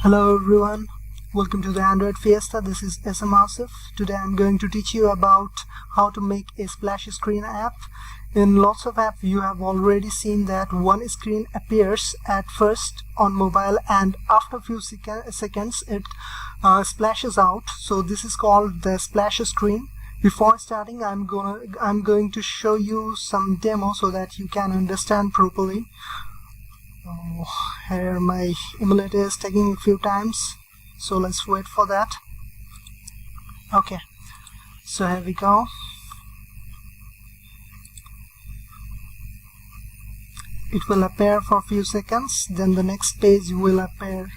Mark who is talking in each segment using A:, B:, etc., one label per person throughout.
A: Hello everyone, welcome to the Android Fiesta. This is SM Asif. Today I'm going to teach you about how to make a splash screen app. In lots of apps you have already seen that one screen appears at first on mobile and after a few seconds it splashes out. So this is called the splash screen. Before starting I'm going to show you some demo so that you can understand properly. Here my emulator is taking a few times, so let's wait for that. Okay, so here we go. It will appear for a few seconds, then the next page will appear.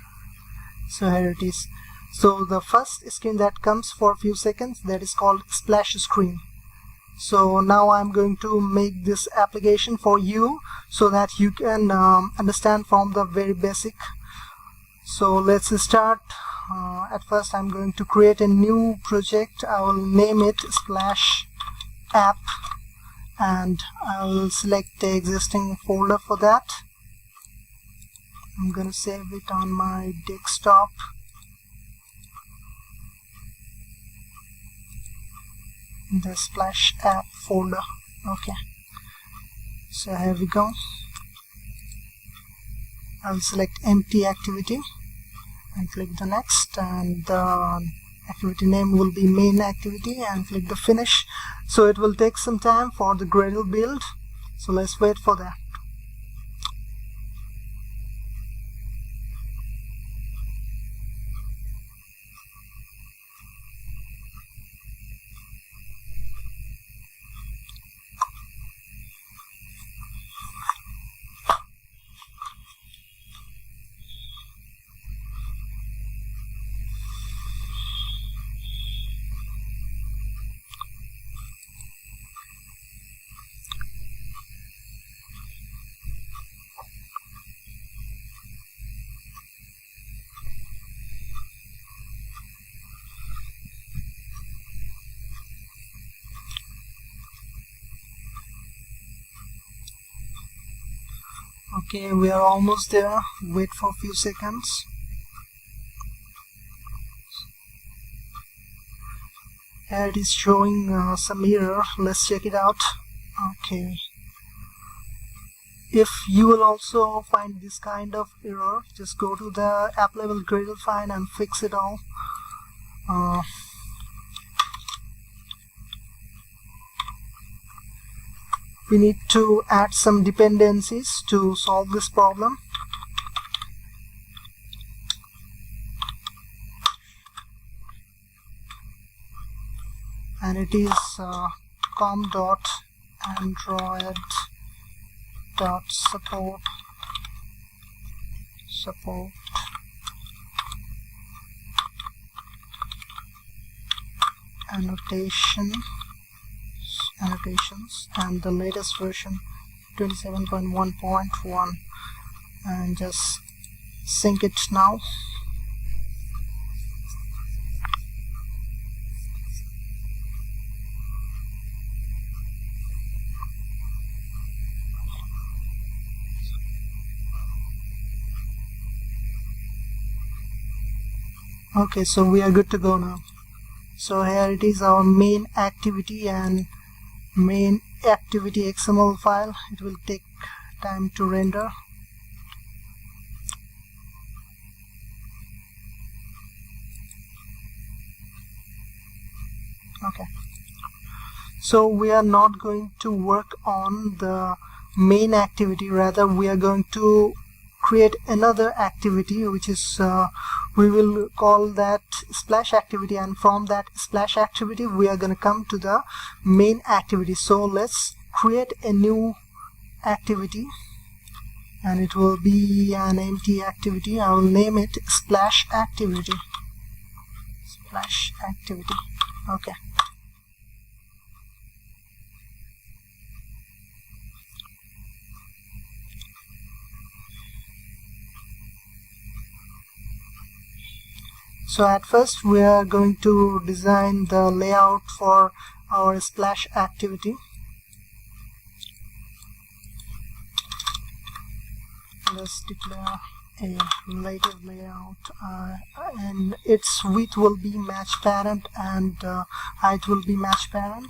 A: So here it is. So the first screen that comes for a few seconds, that is called splash screen. So now I'm going to make this application for you so that you can understand from the very basic. So let's start. At first I'm going to create a new project. I will name it Splash App and I will select the existing folder for that. I'm going to save it on my desktop. The Splash App folder. Okay, so here we go. I'll select empty activity and click the next, and the activity name will be main activity, and click the finish. So it will take some time for the Gradle build, so let's wait for that. Okay, we are almost there. Wait for a few seconds. Here it is showing some error. Let's check it out. Okay. If you will also find this kind of error, just go to the app level Gradle file and fix it all. We need to add some dependencies to solve this problem. And it is com.android.support annotations, and the latest version 27.1.1, and just sync it now. Okay, so we are good to go now. So here it is, our main activity and main activity XML file. It will take time to render. Okay, so we are not going to work on the main activity, rather we are going to create another activity, which is we will call that splash activity, and from that splash activity we are going to come to the main activity. So let's create a new activity, and it will be an empty activity. I will name it Splash Activity. Splash Activity. Okay. So at first we are going to design the layout for our splash activity. Let's declare a relative layout, and its width will be match parent and height will be match parent.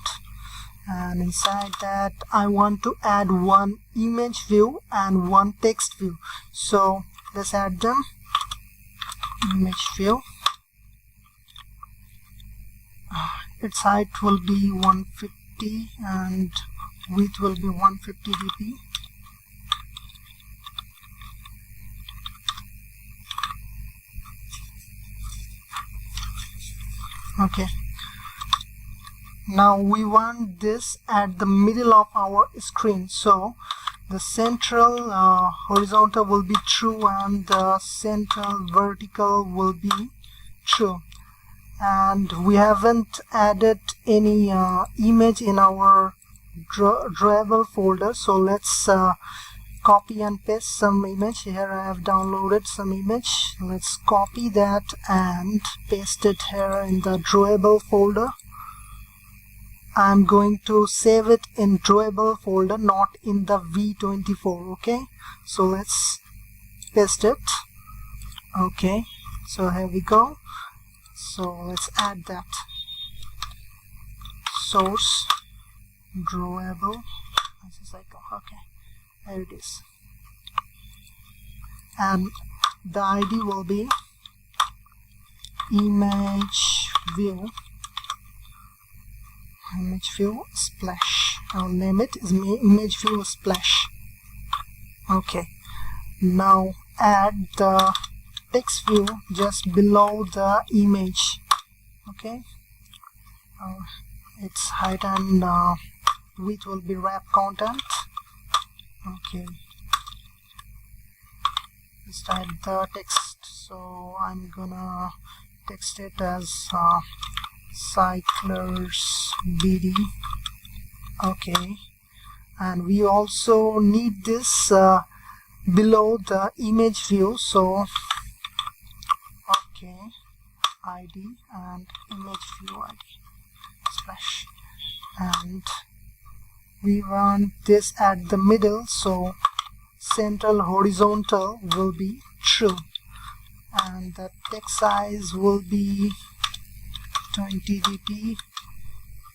A: And inside that I want to add one image view and one text view, so let's add them. Image view, its height will be 150 and width will be 150 dp. Okay, now we want this at the middle of our screen, so the central horizontal will be true and the central vertical will be true. And we haven't added any image in our drawable folder, so let's copy and paste some image. Here I have downloaded some image. Let's copy that and paste it here in the drawable folder. I'm going to save it in drawable folder, not in the v24. Okay, so let's paste it. Okay, so here we go. So let's add that source drawable as a cycle. Okay, there it is, and the ID will be image view splash. I'll name it as image view splash. Okay, now add the text view just below the image. Okay, its height and width will be wrap content. Okay, just add the text, so I'm gonna text it as cyclers BD. Okay, and we also need this below the image view, so okay, ID and image view ID splash, and we want this at the middle, so central horizontal will be true, and the text size will be 20 dp.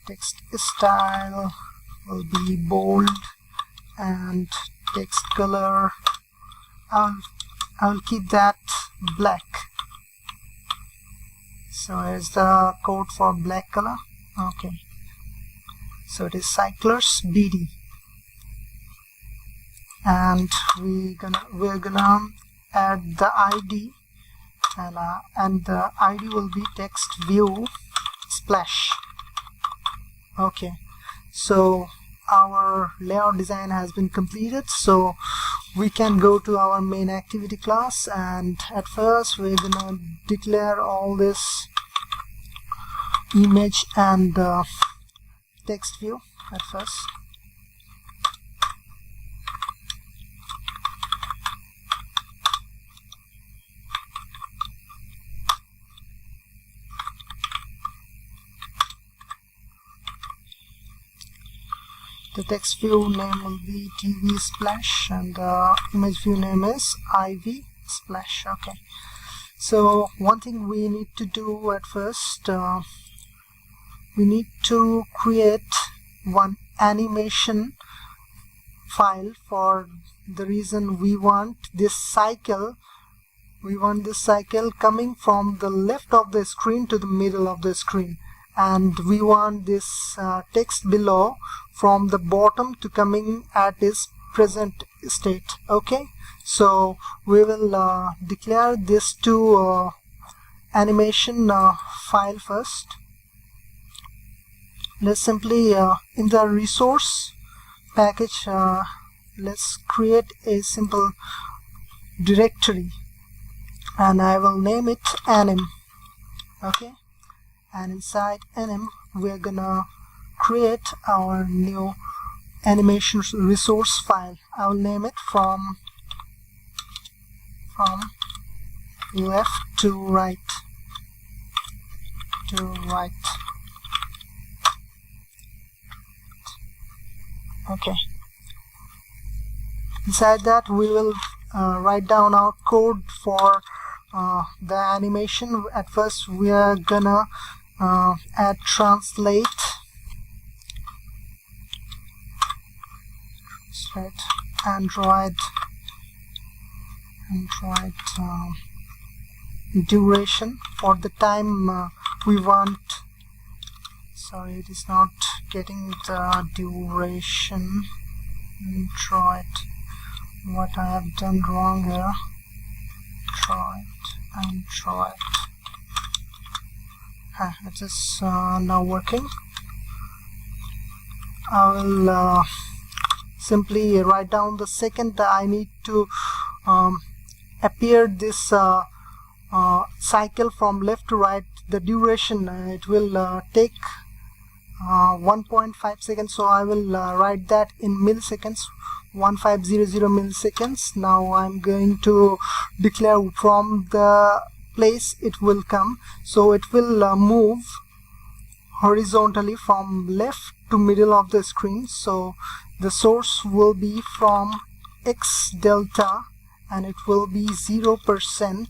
A: Text style will be bold, and text color I'll keep that black. So here's the code for black color. Okay, so it is cyclers BD, and we're gonna add the ID, and the ID will be text view splash. Okay, so our layout design has been completed, so we can go to our main activity class, and at first we're gonna declare all this image and text view at first. The text view name will be TV splash, and the image view name is IV splash. Okay, so one thing we need to do at first, we need to create one animation file. For the reason we want this cycle coming from the left of the screen to the middle of the screen, and we want this text below from the bottom to coming at its present state. Okay, so we will declare this to animation file first. Let's simply in the resource package, let's create a simple directory, and I will name it anim. Okay, and inside anim we're gonna create our new animation resource file. I will name it from left to right. Okay, inside that we will write down our code for the animation. At first we are gonna add translate Android duration for the time we want. Sorry, it is not getting the duration. Android, what I have done wrong here. Android. It is now working. I will simply write down the second I need to appear this cycle from left to right. The duration, it will take 1.5 seconds, so I will write that in milliseconds, 1500 milliseconds. Now I'm going to declare from the place it will come, so it will move horizontally from left to middle of the screen. So the source will be from X delta and it will be 0%,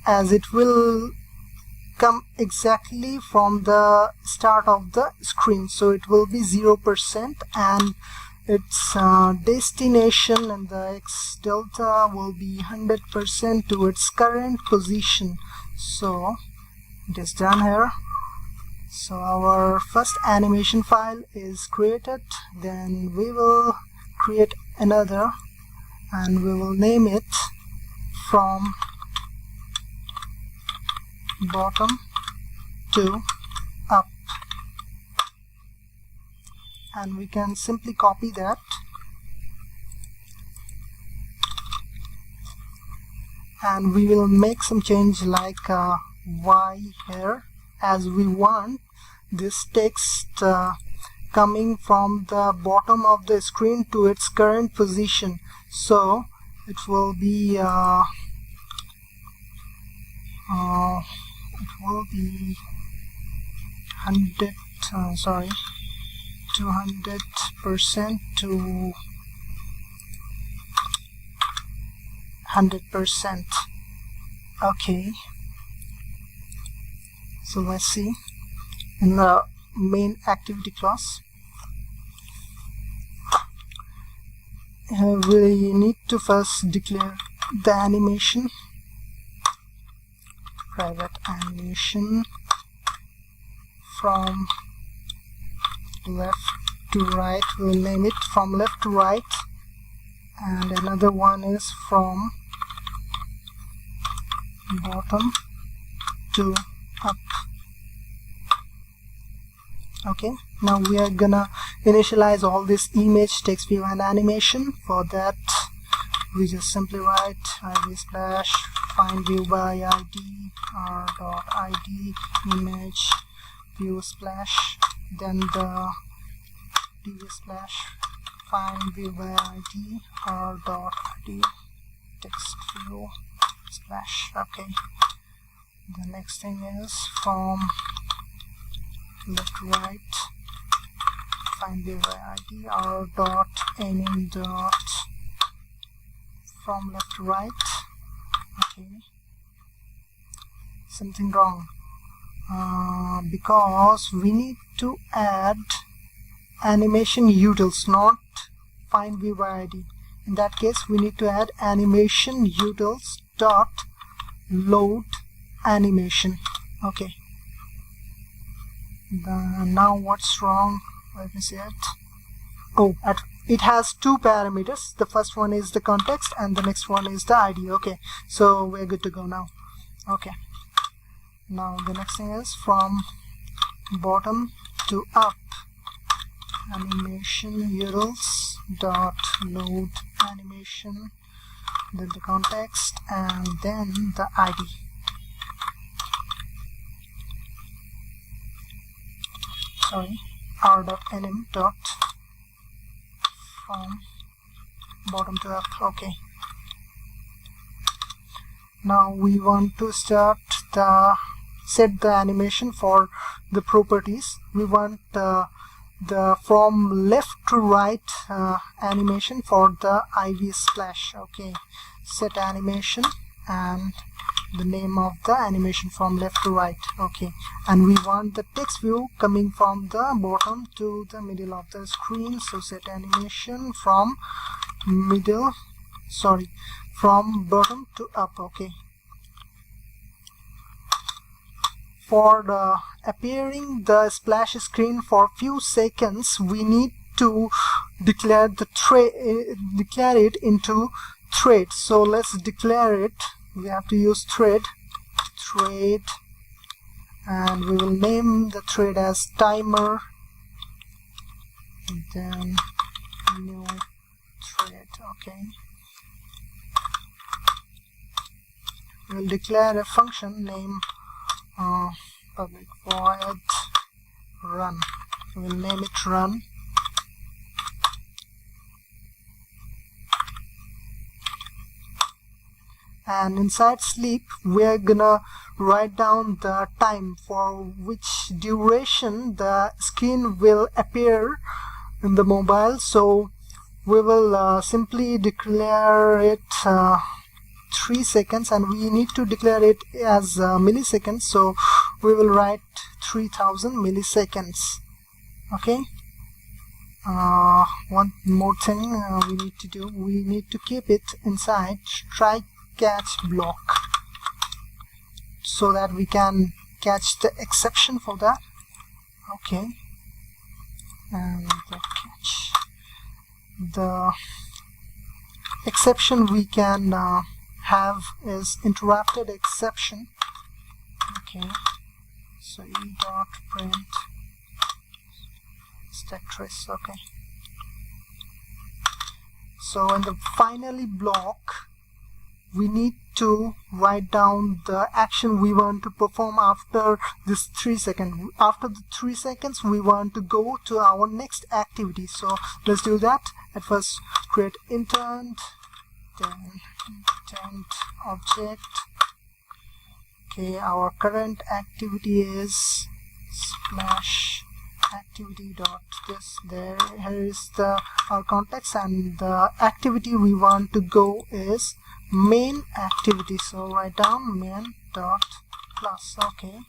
A: as it will come exactly from the start of the screen. So it will be 0% and its destination and the X delta will be 100% to its current position. So it is done here. So our first animation file is created. Then we will create another and we will name it from bottom to up, and we can simply copy that and we will make some change like Y here, as we want this text coming from the bottom of the screen to its current position. So it will be 200% to 100%. Okay, so let's see in the main activity class. We need to first declare the animation, private animation from left to right. We'll name it from left to right, and another one is from bottom to up. Okay, now we are gonna initialize all this image, text view and animation. For that we just simply write id splash find view by id r.id image view splash, then the dv splash find view by id r.id text view splash. Okay, the next thing is from left to right find view by id r.anim dot from left to right. Okay, something wrong because we need to add animation utils, not find view by id. In that case we need to add animation utils dot load animation. Okay, now what's wrong? Let me see it. Oh, it has two parameters. The first one is the context and the next one is the ID. Okay, so we're good to go now. Okay, now the next thing is from bottom to up animation utils dot load animation, then the context and then the ID. Sorry, r.nm dot from bottom to up. Okay, now we want to set the animation for the properties. We want the from left to right animation for the IV splash. Okay, set animation and the name of the animation from left to right. Okay, and we want the text view coming from the bottom to the middle of the screen, so set animation from from bottom to up. Okay, for the appearing the splash screen for few seconds, we need to declare it into thread. So let's declare it. We have to use thread, and we will name the thread as timer, and then new thread. Okay, we'll declare a function name public void run. We'll name it run. And inside sleep, we're gonna write down the time for which duration the screen will appear in the mobile. So we will simply declare it 3 seconds, and we need to declare it as milliseconds, so we will write 3000 milliseconds. Okay, one more thing we need to do, we need to keep it inside try catch block so that we can catch the exception for that. Okay, and the exception we can have is interrupted exception. Okay, so e.print stack trace. Okay, so in the finally block, we need to write down the action we want to perform after this 3 seconds. After the 3 seconds, we want to go to our next activity. So let's do that. At first, create intent, then intent object. Okay, our current activity is splash activity dot this. Here is our context, and the activity we want to go is main activity. So write down main dot plus. Okay,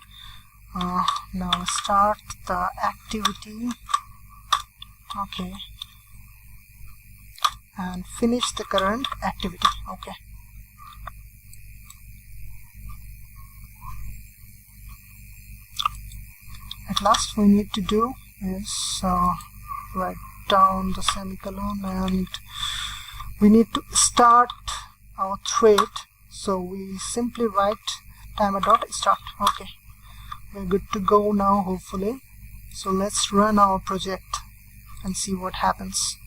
A: now start the activity. Okay, and finish the current activity. Okay, at last we need to do is write down the semicolon, and we need to start our thread, so we simply write timer dot start. Okay, we're good to go now, hopefully. So let's run our project and see what happens.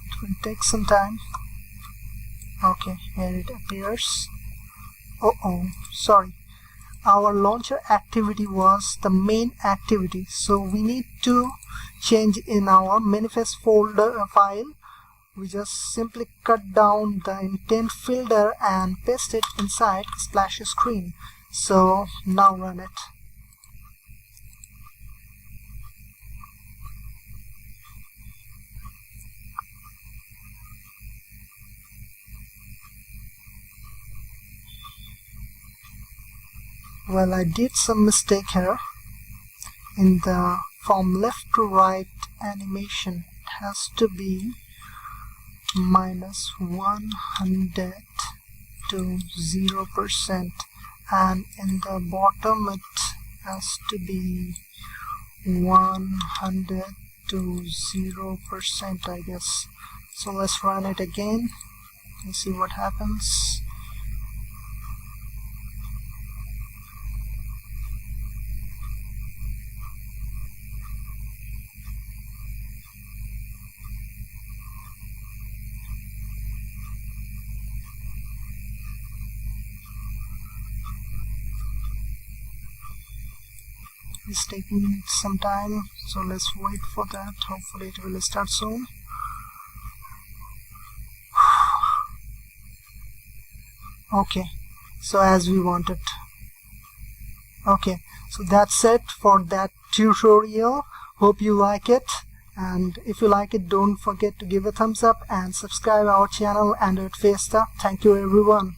A: It will take some time. Okay, here it appears. Sorry, our launcher activity was the main activity, so we need to change in our manifest folder file. We just simply cut down the intent filter and paste it inside splash screen. So now run it. Well, I did some mistake here. In the from left to right animation, it has to be -100 to 0%, and in the bottom it has to be 100 to 0%, I guess. So let's run it again and see what happens. It's taking some time, so let's wait for that. Hopefully it will start soon. Okay, so as we wanted. Okay, so that's it for that tutorial. Hope you like it, and if you like it, don't forget to give a thumbs up and subscribe our channel Android Fiesta. Thank you everyone.